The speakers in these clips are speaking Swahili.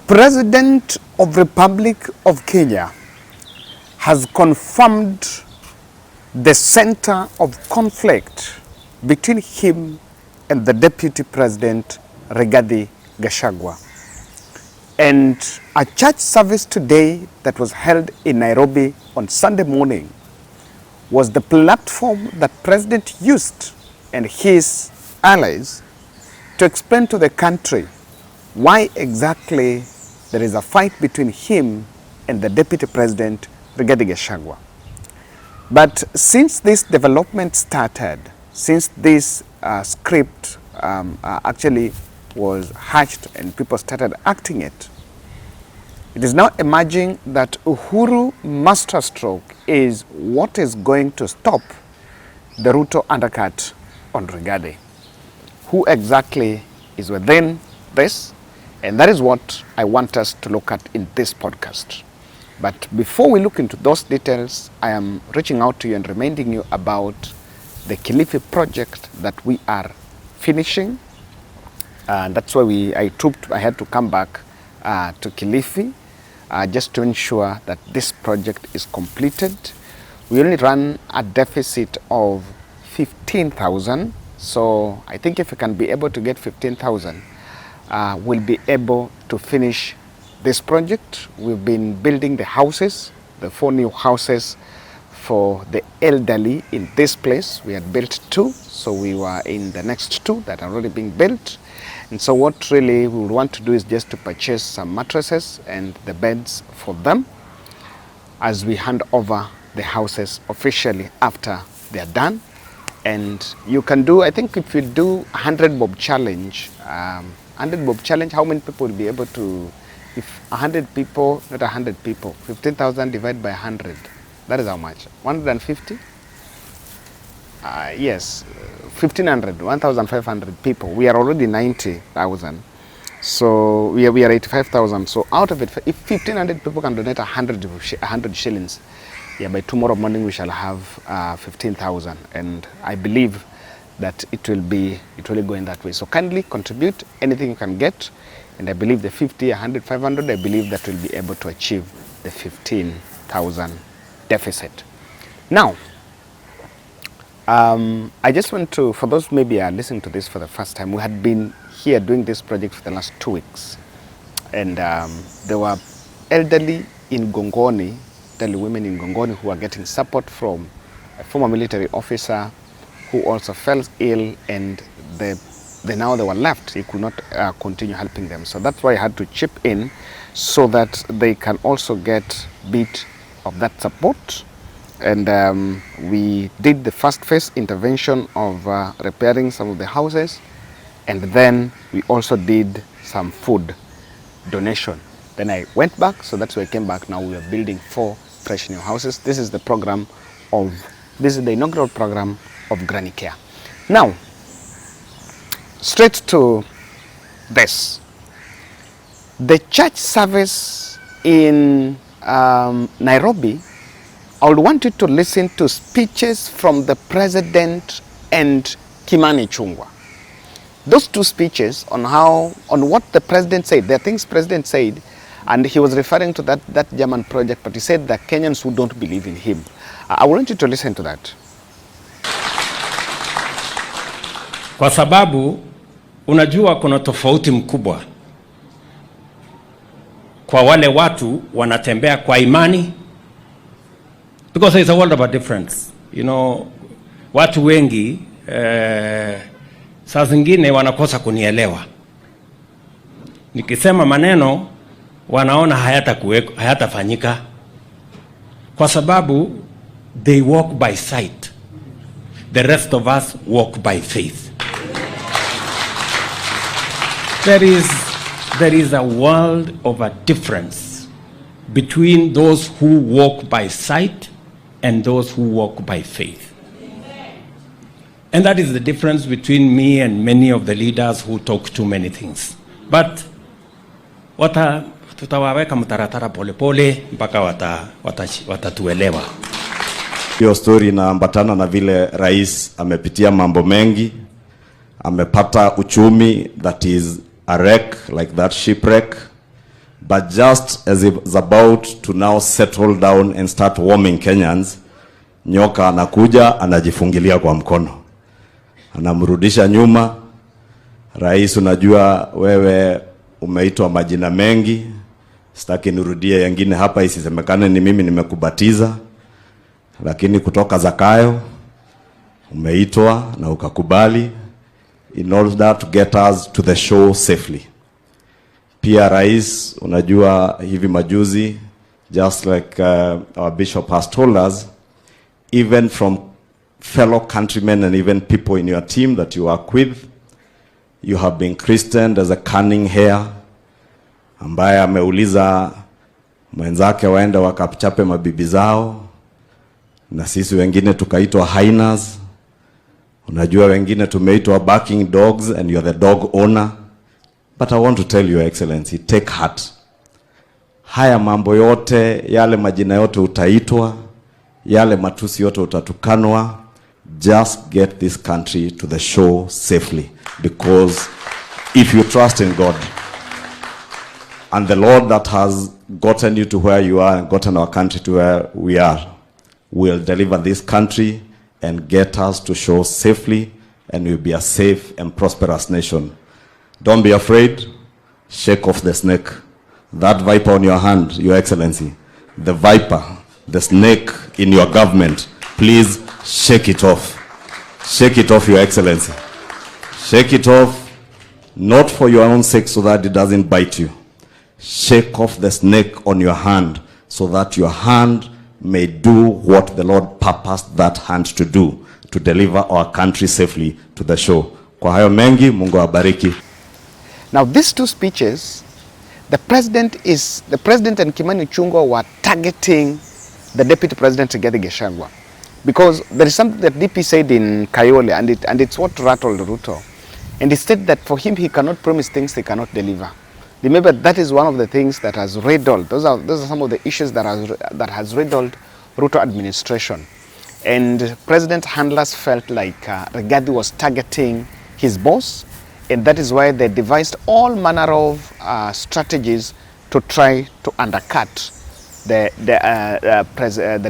President of Republic of Kenya has confirmed the center of conflict between him and the Deputy President Rigathi Gachagua. And a church service today that was held in Nairobi on Sunday morning was the platform that President used and his allies to explain to the country why exactly there is a fight between him and the Deputy President Rigathi Gachagua. But since this development started, since this script actually was hatched and people started acting it, it is now emerging that Uhuru Masterstroke is what is going to stop the Ruto undercut on Rigathi. Who exactly is within this? And that is what I want us to look at in this podcast. But before we look into those details, I am reaching out to you and reminding you about the Kilifi project that we are finishing. That's why I had to come back to Kilifi just to ensure that this project is completed. We only run a deficit of 15,000. So I think if we can be able to get 15,000, we'll be able to finish this project. We've been building the houses, the 4 new houses for the elderly in this place. We had built 2, so we were in the next 2 that are already being built. And so what really we would want to do is just to purchase some mattresses and the beds for them as we hand over the houses officially after they are done. And you can do, I think if you do 100 bob challenge, 100 bob challenge, how many people will be able to, if 100 people, not 100 people, 15,000 divided by 100, that is how much? 150? Yes, 1,500, 1,500 people. We are already 90,000. So we are 85,000. So out of it, if 1,500 people can donate 100 shillings, yeah, by tomorrow morning we shall have 15,000, and I believe that it will go in that way. So kindly contribute anything you can get, and I believe the 50, 100, 500, I believe that we'll be able to achieve the 15,000 deficit. Now, I just want to, for those maybe are listening to this for the first time, we had been here doing this project for the last 2 weeks, and there were elderly in Gongoni, women in Gongoni who are getting support from a former military officer who also fell ill, and now they were left. He could not continue helping them. So that's why I had to chip in so that they can also get a bit of that support. And we did the first phase intervention of repairing some of the houses, and then we also did some food donation. Then I went back, so that's why I came back. Now we are building 4 fresh new houses. This is the inaugural program of Granny Care. Now, straight to this. The church service in Nairobi, I would want you to listen to speeches from the president and Kimani Ichung'wah. Those 2 speeches on what the president said, the things president said, and he was referring to that German project, but he said the Kenyans who don't believe in him. I want you to listen to that. Kwa sababu unajua kuna tofauti mkubwa kwa wale watu wanatembea kwa imani, because there is a world of a difference. You know, watu wengi saa zingine wanakosa kunielewa. Nikisema maneno wanaona hayatafanyika kwa sababu they walk by sight. The rest of us walk by faith. There is a world of a difference between those who walk by sight and those who walk by faith. And that is the difference between me and many of the leaders who talk too many things. But tutawaweka mtaratara pole pole mpaka watatuelewa. Hiyo story inaambatana na vile rais amepitia mambo mengi, amepata uchumi that is a wreck, like that shipwreck, But just as he's about to now settle down and start warming Kenyans, nyoka anakuja anajifungilia kwa mkono, anamrudisha nyuma. Rais, unajua wewe umeitwa majina mengi, sitaki nirudie yengine hapa isisemekane ni mimi nimekubatiza, lakini kutoka Zakayo umeitwa na ukakubali, in order to get us to the show safely. Pia rais, unajua hivi majuzi, just like our bishop has told us, even from fellow countrymen and even people in your team that you work with, you have been christened as a cunning hare, ambaye ameuliza mwenzake waende wakachape mabibi zao, na sisi wengine tukaitwa hyenas. Unajua wengine tumeitwa barking dogs and you're the dog owner. But I want to tell you, Excellency, take heart. Haya mambo yote, yale majina yote utaitwa, yale matusi yote utatukanwa, just get this country to the shore safely. Because if you trust in God, and the Lord that has gotten you to where you are and gotten our country to where we are, will deliver this country and get us to shore safely, and we'll be a safe and prosperous nation. Don't be afraid. Shake off the snake. That viper on your hand, Your Excellency, the viper, the snake in your government, please shake it off. Shake it off, Your Excellency. Shake it off, not for your own sake so that it doesn't bite you. Shake off the snake on your hand so that your hand may do what the Lord purposed that hand to do, to deliver our country safely to the shore. Kwa hayo mengi, Mungu awabariki. Now, these two speeches, the president and Kimani Ichung'wah were targeting the deputy president, Rigathi Gachagua, because there is something that DP said in Kayole, and it's what rattled Ruto. And he said that for him, he cannot promise things he cannot deliver. Remember, that is one of the things that has riddled. Those are some of the issues that has riddled Ruto administration. And President handlers felt like Rigathi was targeting his boss, and that is why they devised all manner of strategies to try to undercut the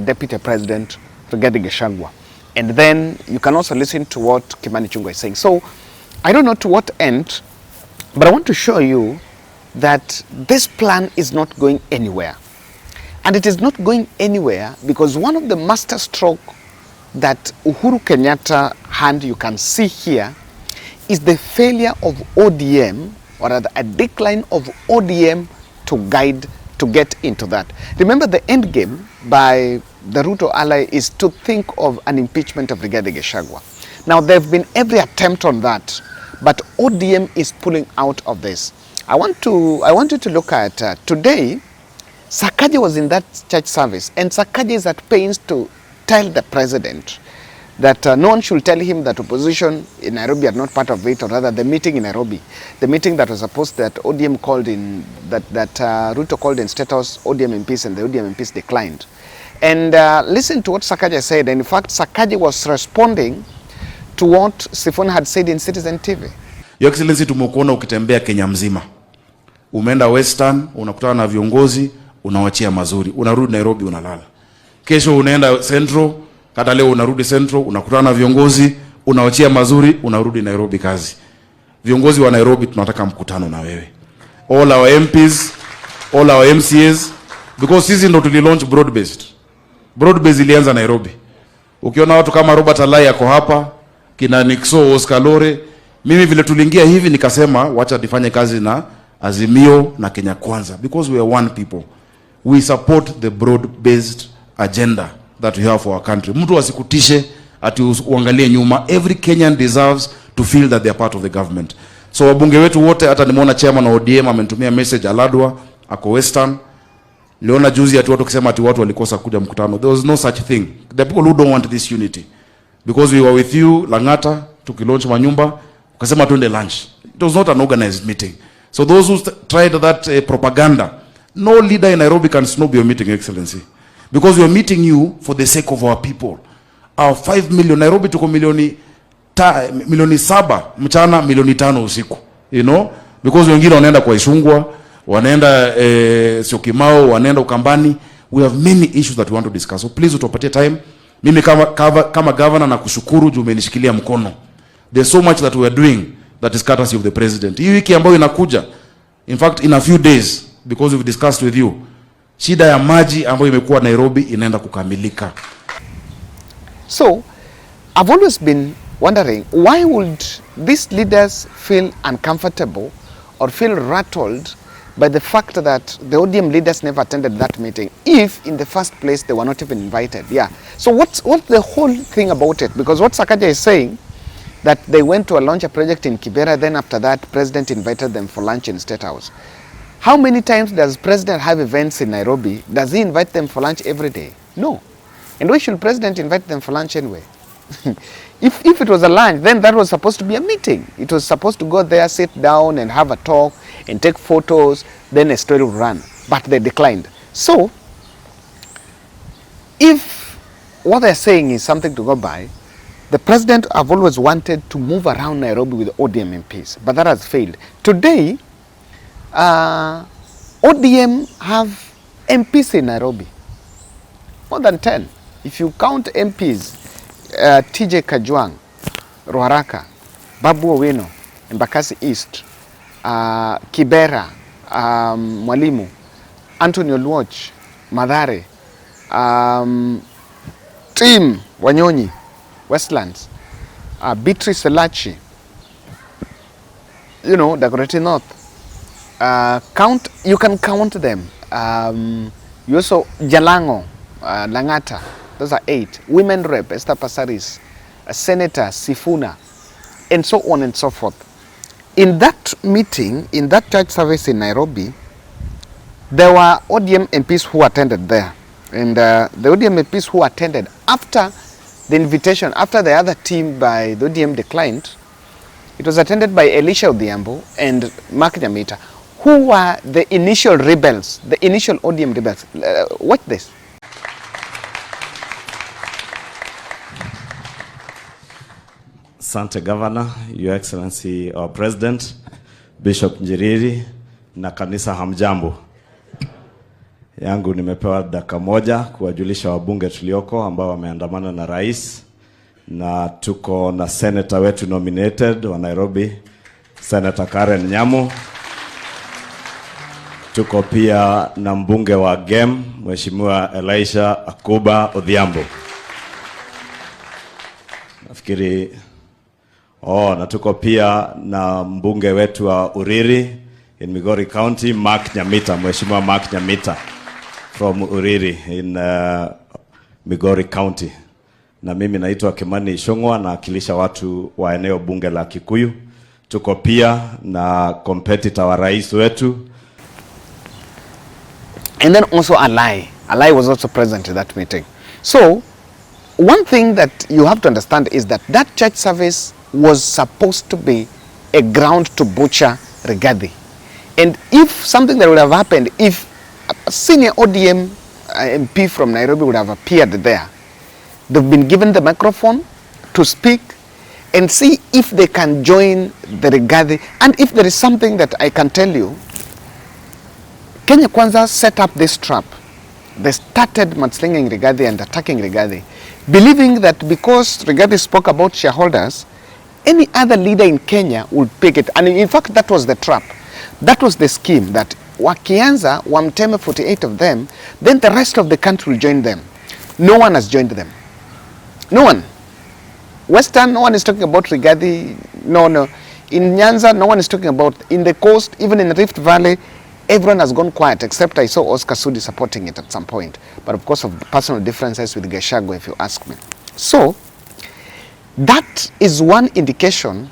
deputy president, Rigathi Gachagua. And then you can also listen to what Kimani Ichung'wah is saying. So I don't know to what end, but I want to show you that this plan is not going anywhere. And it is not going anywhere because one of the masterstroke that Uhuru Kenyatta hand you can see here is the failure of ODM, or rather a decline of ODM to get into that. Remember, the end game by the Ruto ally is to think of an impeachment of Rigathi Gachagua. Now, there have been every attempt on that, but ODM is pulling out of this. I want you to look at today. Sakaja was in that church service, and Sakaja is at pains to tell the president that no one should tell him that opposition in Nairobi are not part of it, or rather the meeting in Nairobi, the meeting that was supposed that ODM called in, that Ruto called in status ODM MPs, and the ODM MPs declined. And listen to what Sakaja said. And in fact, Sakaja was responding to what Sifuna had said in Citizen TV. Your Excellency, tumekuona ukitembea Kenya mzima. Umeenda Western, unakutana na viongozi, unawachia mazuri. Unarudi Nairobi unalala. Kesho unaenda Central, kata leo unarudi Central, unakutana na viongozi, unawachia mazuri, unarudi Nairobi kazi. Viongozi wa Nairobi tunataka mkutano na wewe. All our MPs, all our MCAs, because sisi ndo tulilaunch broad-based. Broad-based ilianza Nairobi. Ukiona watu kama Robert Alai yako hapa, kina Nixo, Oscar Lore, mimi vile tuliingia hivi nikasema wacha nifanye kazi na Azimio na Kenya Kwanza, because we are one people. We support the broad-based agenda that we have for our country. Mtu asikutishe ati uangalie nyuma. Every Kenyan deserves to feel that they are part of the government. So wabunge wetu wote, hata nimeona chairman wa ODM amenitumia message Aladwa ako Western. Liona juzi ati watu kusema ati watu walikosa kuja mkutano. There was no such thing. The people who don't want this unity. Because we were with you Langata tukilaunch manyumba, ukasema tuende lunch. It was not an organized meeting. So those who tried that propaganda, no leader in Nairobi can snob your meeting, Excellency. Because we are meeting you for the sake of our people. Our 5 million, Nairobi tuko milioni 7 mchana, milioni 5 usiku. You know? Because wengine wanaenda kwa Ishungwa, wanaenda Syokimau, wanaenda Ukambani. We have many issues that we want to discuss. So please utupatie time. Mimi kama governor na kushukuru juu umenishikilia mkono. There's so much that we are doing that is courtesy of the president. Hii wiki ambayo inakuja, in fact in a few days, because we've discussed with you, shida ya maji ambayo imekuwa Nairobi inaenda kukamilika. So, I've always been wondering, why would these leaders feel uncomfortable or feel rattled by the fact that the ODM leaders never attended that meeting, if in the first place they were not even invited? Yeah. So what's the whole thing about it? Because what Sakaja is saying, that they went to launch a project in Kibera, then after that, President invited them for lunch in State House. How many times does President have events in Nairobi? Does he invite them for lunch every day? No. And why should President invite them for lunch anyway? If it was a lunch, then that was supposed to be a meeting. It was supposed to go there, sit down and have a talk and take photos, then a story would run. But they declined. So, if what they're saying is something to go by, the president have always wanted to move around Nairobi with ODM MPs, but that has failed. Today, ODM have MPs in Nairobi, more than 10. If you count MPs, TJ Kajwang, Ruaraka, Babu Owino, Embakasi East, Kibera, Mwalimu, Anthony Oluoch, Mathare, Tim Wanyonyi, Westlands, Beatrice Elachi, you know, Dagoretti North. You can count them. You also Jalango, Langata, those are 8. Women Rep, Esther Passaris, Senator Sifuna, and so on and so forth. In that meeting, in that church service in Nairobi, there were ODM MPs who attended there. And the ODM MPs who attended after the invitation, after the other team by the ODM declined, it was attended by Elisha Odhiambo and Mark Nyamita, who were the initial rebels, the initial ODM rebels. Watch this. Asante Governor, Your Excellency, our President, Bishop Njiriri na kanisa hamjambo. Yangu nimepewa dakika moja kuwajulisha wabunge tulioko ambao wameandamana na rais, na tuko na senator wetu nominated wa Nairobi, Senator Karen Nyamu. Tuko pia na mbunge wa GEM, Mheshimiwa Elisha Akuba Odhiambo. Nafikiri na tuko pia na mbunge wetu wa Uriri in Migori County, Mark Nyamita, Mheshimiwa Mark Nyamita from Uriri in Migori County. Na mimi naitwa Kimani Ishongwa na akilisha watu wa eneo bunge la Kikuyu. Tuko pia na competitor wa rais wetu. And then also Alai was also present at that meeting. So, one thing that you have to understand is that that church service was supposed to be a ground to butcher Rigathi. And if something that would have happened, if a senior ODM MP from Nairobi would have appeared there, they've been given the microphone to speak and see if they can join the Rigathi. And if there is something that I can tell you, Kenya Kwanza set up this trap. They started mudslinging Rigathi and attacking Rigathi, believing that because Rigathi spoke about shareholders, any other leader in Kenya would pick it. And in fact, that was the trap. That was the scheme, that wakianza wamteme 48 of them, then the rest of the country will join them. No one has joined them. No one. Western, no one is talking about Rigathi. No. In Nyanza, no one is talking about. In the coast, even in the Rift Valley, everyone has gone quiet, except I saw Oscar Sudi supporting it at some point. But of course, of personal differences with Gachagua, if you ask me. So, that is one indication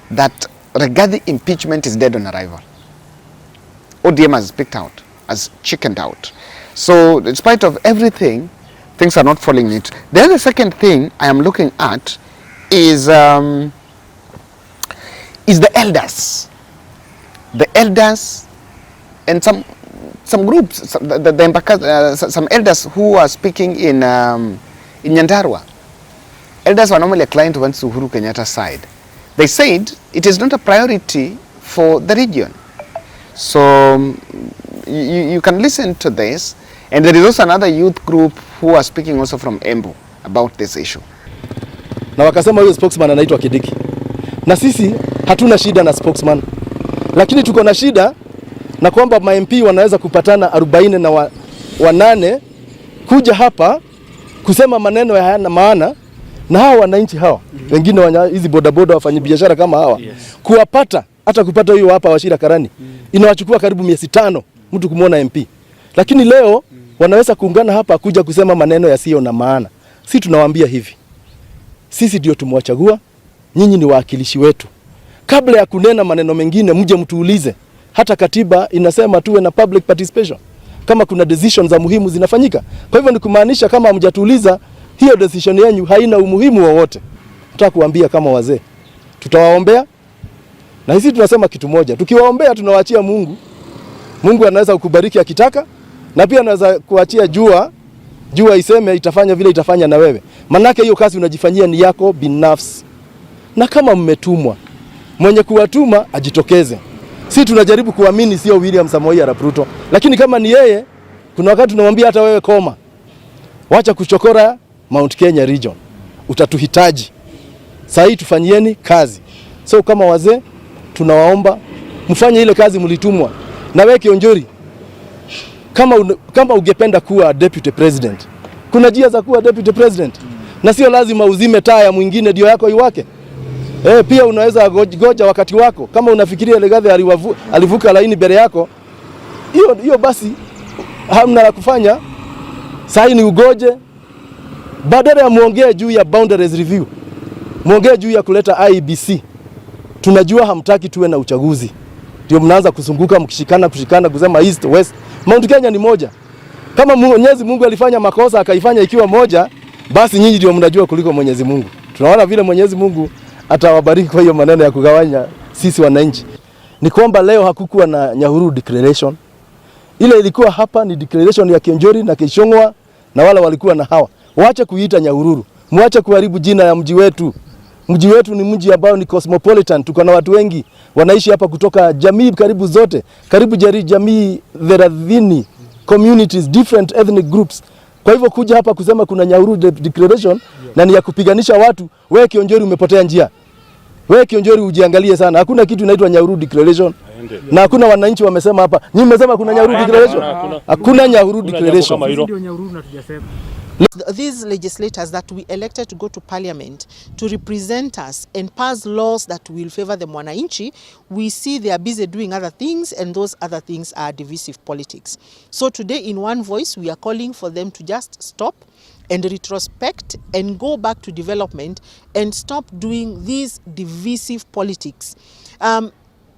that Rigathi impeachment is dead on arrival. ODM has picked out, has chickened out. So, in spite of everything, things are not falling neat. The other second thing I am looking at is the elders. The elders and some groups, some elders who are speaking in Nyandarua. Elders were normally inclined towards Uhuru Kenyatta's side. They said it is not a priority for the region. So you can listen to this. And there is also another youth group who are speaking also from Embu about this issue. Na wakasema huyo spokesman anaitwa Kidiki. Na sisi hatuna shida na spokesman. Lakini tuko na shida na kwamba ma-MP wanaweza kupatana 48 kuja hapa kusema maneno ya hayana maana, na hawa wananchi hawa wengine hizi bodaboda wafanyabiashara kama hawa kuwapata, hata kupata hiyo hapa Wachira Karani inawachukua karibu miezi 5 mtu kumuona MP. Lakini leo wanaweza kuungana hapa kuja kusema maneno yasiyo na maana. Sisi tunawaambia hivi, sisi ndio tumewachagua, nyinyi ni waakilishi wetu. Kabla ya kunena maneno mengine mje mtuulize. Hata katiba inasema tuwe na public participation kama kuna decisions za muhimu zinafanyika. Kwa hivyo ni kumaanisha kama hamjatuuliza, hiyo decision yenu haina umuhimu wowote. Nataka kuambia kama wazee, tutawaombea, na sisi tunasema kitu moja, tukiwaombea tunawaachia Mungu. Mungu anaweza kukubariki akitaka, na pia anaweza kuachia jua iseme itafanya vile itafanya na wewe. Manake hiyo kazi unajifanyia ni yako binafsi. Na kama mmetumwa, mwenye kuwatuma ajitokeze. Sisi tunajaribu kuamini sio William Samoei Arap Ruto, lakini kama ni yeye, kuna wakati tunamwambia hata wewe koma. Wacha kuchokora Mount Kenya region. Utatuhitaji. Sasa hii tufanyieni kazi. So kama wazee tunawaomba mfanye ile kazi mlitumwa. Na wewe Kionjori, kama ungependa kuwa deputy president, kuna njia za kuwa deputy president. Na sio lazima uzime taa ya mwingine ndio yako iwake. Pia unaweza goja wakati wako. Kama unafikiria Rigathi alivuka laini mbele yako, hiyo basi hamna la kufanya. Sasa ni ugoje, badala ya muongee juu ya boundaries review, muongee juu ya kuleta IEBC. Tunajua hamtaki tuwe na uchaguzi, ndio mnaanza kusunguka mkishikana kusema east west. Mount Kenya ni moja. Kama Mwenyezi Mungu alifanya makosa akaifanya ikiwa moja, basi nyinyi ndio mnajua kuliko Mwenyezi Mungu. Tunaona vile Mwenyezi Mungu atawabariki kwa hiyo maneno ya kugawanya sisi wananchi. Ni kwamba leo hakukuwa na Nyahururu declaration. Ile ilikuwa hapa ni declaration ya Kionjori na Kishongwa na wala walikuwa na hawa. Waache kuiita Nyahururu. Muache kuharibu jina ya mji wetu. Mji wetu ni mji ambao ni cosmopolitan. Tuko na watu wengi wanaishi hapa kutoka jamii karibu zote. Karibu jamii 30 communities, different ethnic groups. Kwa hivyo kuja hapa kusema kuna Nyahururu declaration na ni ya kupiganisha watu, wewe Kionjori umepotea njia. Wewe Kionjori ujiangalie sana. Hakuna kitu inaitwa Nyahururu declaration. Na hakuna wananchi wamesema hapa. Nyinyi mmesema kuna Nyahururu declaration? Hakuna Nyahururu declaration. These legislators that we elected to go to parliament to represent us and pass laws that will favor the mwananchi, we see they are busy doing other things, and those other things are divisive politics. So today in one voice we are calling for them to just stop and retrospect and go back to development and stop doing these divisive politics.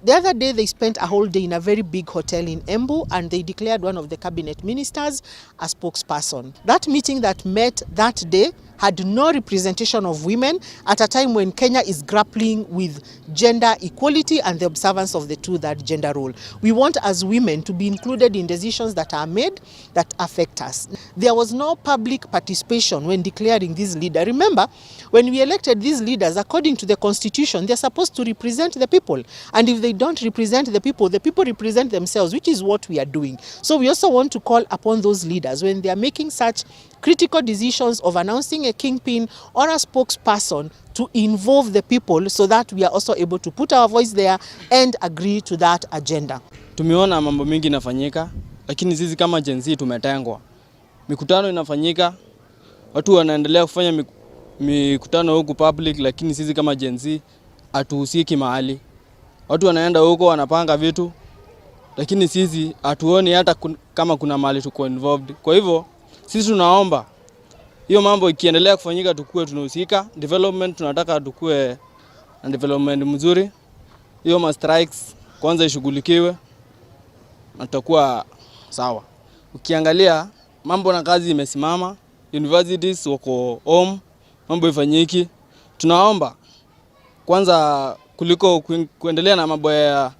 The other day they spent a whole day in a very big hotel in Embu, and they declared one of the cabinet ministers a spokesperson. That meeting that met that day had no representation of women at a time when Kenya is grappling with gender equality and the observance of the two-third gender role. We want as women to be included in decisions that are made that affect us. There was no public participation when declaring this leader. Remember, when we elected these leaders, according to the constitution, they're supposed to represent the people. And if they don't represent the people represent themselves, which is what we are doing. So we also want to call upon those leaders when they are making such critical decisions of announcing a kingpin or a spokesperson to involve the people so that we are also able to put our voice there and agree to that agenda. Tumeona mambo mingi inafanyika, lakini sisi kama Gen Z tumetengwa. Mikutano inafanyika, watu wanaendelea kufanya mikutano huku public, lakini sisi kama Gen Z hatuhusiki mahali. Watu wanaenda huko wanapanga vitu, lakini sisi hatuoni hata kama kuna mahali tuko involved. Kwa hivyo sisi tunaomba hiyo mambo ikiendelea kufanyika tukue tunahusika. Development tunataka tukue na development mzuri. Hiyo strikes kwanza ishughulikiwe na tutakuwa sawa. Ukiangalia mambo na kazi imesimama, universities wako home, mambo ifanyiki. Tunaomba kwanza kuliko kuendelea na mambo ya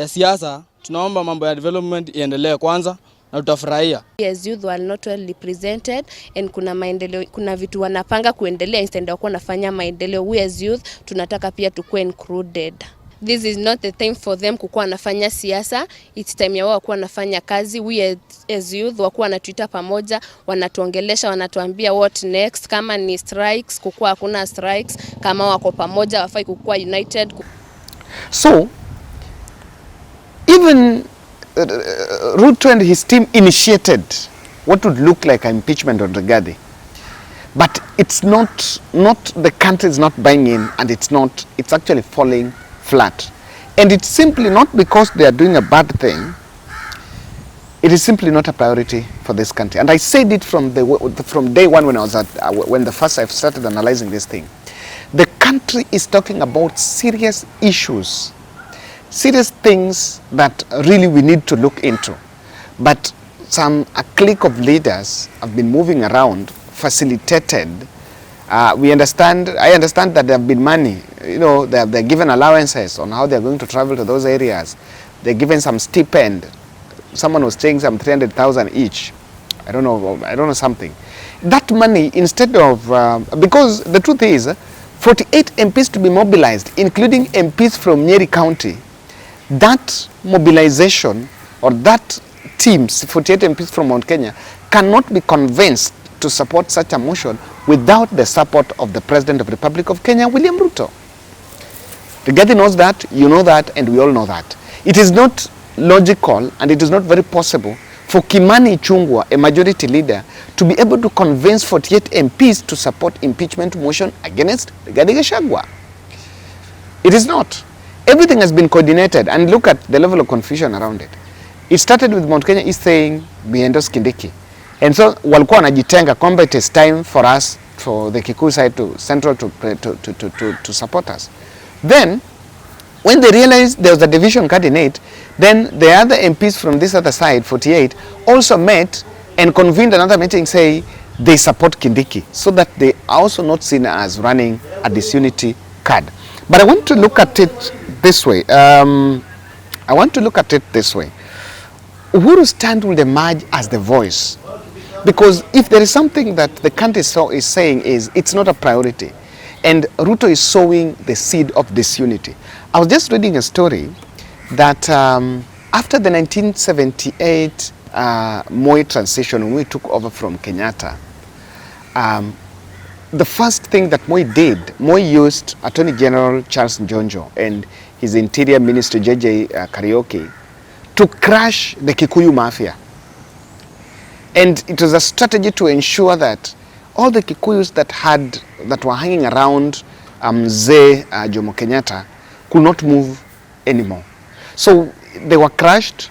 siasa, tunaomba mambo ya development iendelee kwanza na tutafurahia. As youth were not well represented, and kuna maendeleo, kuna vitu wanapanga kuendelea instead of wanafanya maendeleo. We as youth tunataka pia tukue included. this is not the time for them kukuwa nafanya siasa. It's time ya wao kuwa nafanya kazi. We as youth wakuwa natuita pamoja, wanatuongelesha, wanatuambia what next, kama ni strikes kukuwa hakuna strikes, kama wako pamoja wafai kukuwa united. So even Ruto and his team initiated what would look like an impeachment on Rigathi, but it's not the country is not buying in, and it's actually falling flat. And it's simply not because they are doing a bad thing. It is simply not a priority for this country. And I said it from day one when I was when the first I started analyzing this thing. The country is talking about serious issues, serious things that really we need to look into. But a clique of leaders have been moving around, facilitated. I understand that there have been money. You know, they're given allowances on how they're going to travel to those areas. They're given some stipend. Someone was saying some 300,000 each. I don't know something. That money, instead of because the truth is, 48 MPs to be mobilized, including MPs from Nyeri County. That mobilization or that teams, 48 MPs from Mount Kenya, cannot be convinced to support such a motion without the support of the President of the Republic of Kenya, William Ruto. Rigathi knows that, you know that, and we all know that. It is not logical and it is not very possible for Kimani Ichung'wah, a majority leader, to be able to convince 48 MPs to support impeachment motion against Rigathi Gachagua. It is not. Everything has been coordinated, and look at the level of confusion around it. It started with Mount Kenya East saying we endorse Kindiki. And so walikuwa wanajitenga kwamba it is time for us, for the Kikuyu side to Central to support us. Then when they realized there was a division cut in it, then the other MPs from this other side, 48, also met and convened another meeting saying they support Kindiki, so that they are also not seen as running a disunity card. But I want to look at it this way. Uhuru stand will emerge as the voice, because if there is something that the country is saying is it's not a priority, and Ruto is sowing the seed of disunity. I was just reading a story that after the 1978 Moi transition, when we took over from Kenyatta, the first thing that Moi did, Moi used Attorney General Charles Njonjo and his Interior Minister JJ Kariuki to crush the Kikuyu mafia. And it was a strategy to ensure that all the Kikuyus that were hanging around Jomo Kenyatta could not move anymore. So they were crushed.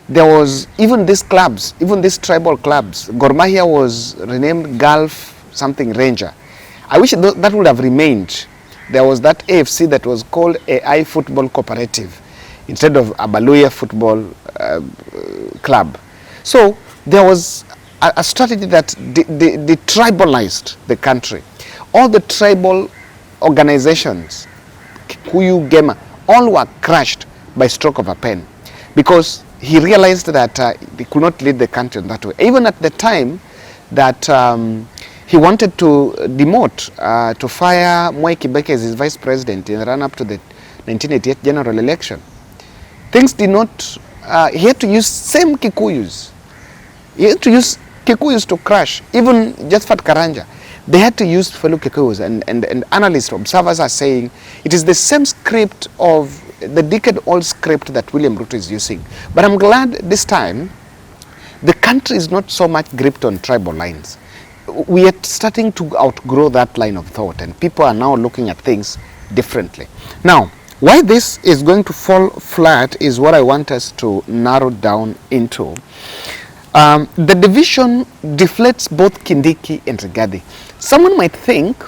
There was even these clubs, even these tribal clubs. Gor Mahia was renamed Gulf something Ranger. I wish that would have remained. There was that AFC that was called AI Football Cooperative instead of Abaluya Football Club. So there was a strategy that they tribalized the country. All the tribal organizations, Kikuyu, Gema, all were crushed by stroke of a pen, because he realized that he could not lead the country in that way. Even at the time that he wanted to demote, to fire Mwai Kibaki as his vice president in the run-up to the 1988 general election, things did not, he had to use same Kikuyus. He had to use Kikuyus to crush, even Josephat Karanja. They had to use fellow Kikuyus, and analysts, observers are saying it is the same script of the decade-old script that William Ruto is using. But I'm glad this time the country is not so much gripped on tribal lines. We are starting to outgrow that line of thought, and people are now looking at things differently. Now, why this is going to fall flat is what I want us to narrow down into. The division deflates both Kindiki and Rigathi. Someone might think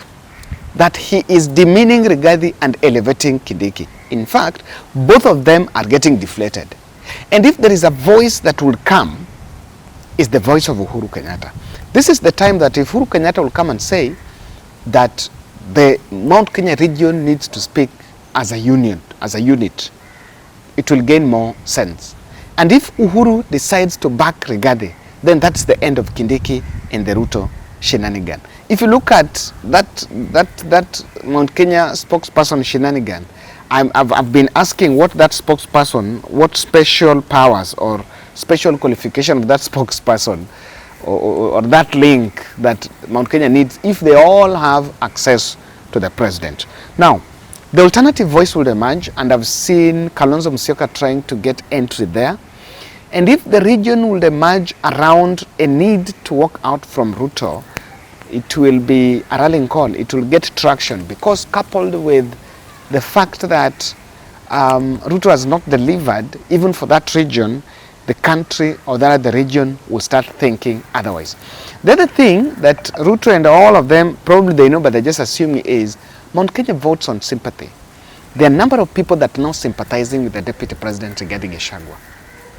that he is demeaning Rigathi and elevating Kindiki. In fact, both of them are getting deflated. And if there is a voice that will come, it's the voice of Uhuru Kenyatta. This is the time that if Uhuru Kenyatta will come and say that the Mount Kenya region needs to speak as a union, as a unit, it will gain more sense. And if Uhuru decides to back Rigathi, then that's the end of Kindiki and the Ruto shenanigan. If you look at that Mount Kenya spokesperson shenanigan, I've been asking what that spokesperson, what special powers or special qualification of that spokesperson or that link that Mount Kenya needs if they all have access to the president. Now, the alternative voice will emerge, and I've seen Kalonzo Musyoka trying to get entry there. And if the region will emerge around a need to walk out from Ruto, it will be a rallying call. It will get traction because coupled with the fact that Ruto has not delivered, even for that region, the country or the region will start thinking otherwise. The other thing that Ruto and all of them, probably they know, but they're just assuming is Mount Kenya votes on sympathy. There are a number of people that are now sympathizing with the deputy president regarding Gachagua.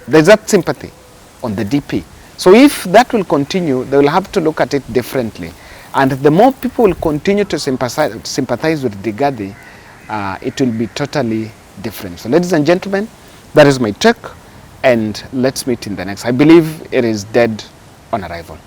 There's that sympathy on the DP. So if that will continue, they will have to look at it differently. And the more people will continue to sympathize with Rigathi, it will be totally different. So ladies and gentlemen, that is my take, and let's meet in the next. I believe it is dead on arrival.